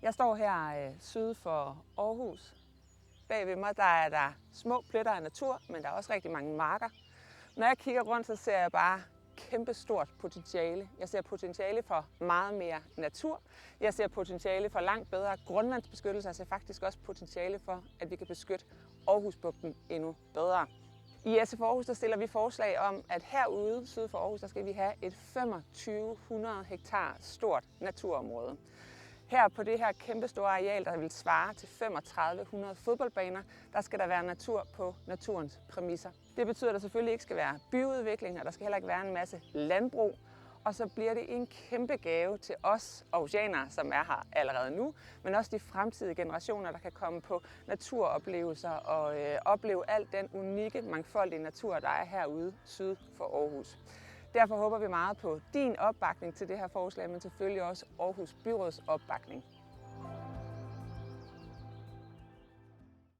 Jeg står her syd for Aarhus. Bag ved mig der er der små pletter af natur, men der er også rigtig mange marker. Når jeg kigger rundt, så ser jeg bare kæmpestort potentiale. Jeg ser potentiale for meget mere natur. Jeg ser potentiale for langt bedre grundvandsbeskyttelse. Jeg ser faktisk også potentiale for, at vi kan beskytte Aarhusbugten endnu bedre. I SF Aarhus der stiller vi forslag om, at herude syd for Aarhus der skal vi have et 2500 hektar stort naturområde. Her på det her kæmpe store areal, der vil svare til 3500 fodboldbaner, der skal der være natur på naturens præmisser. Det betyder, at der selvfølgelig ikke skal være byudvikling, og der skal heller ikke være en masse landbrug. Og så bliver det en kæmpe gave til os aarhusianere, som er her allerede nu, men også de fremtidige generationer, der kan komme på naturoplevelser og opleve al den unikke, mangfoldige natur, der er herude syd for Aarhus. Derfor håber vi meget på din opbakning til det her forslag, men selvfølgelig også Aarhus Byråds opbakning.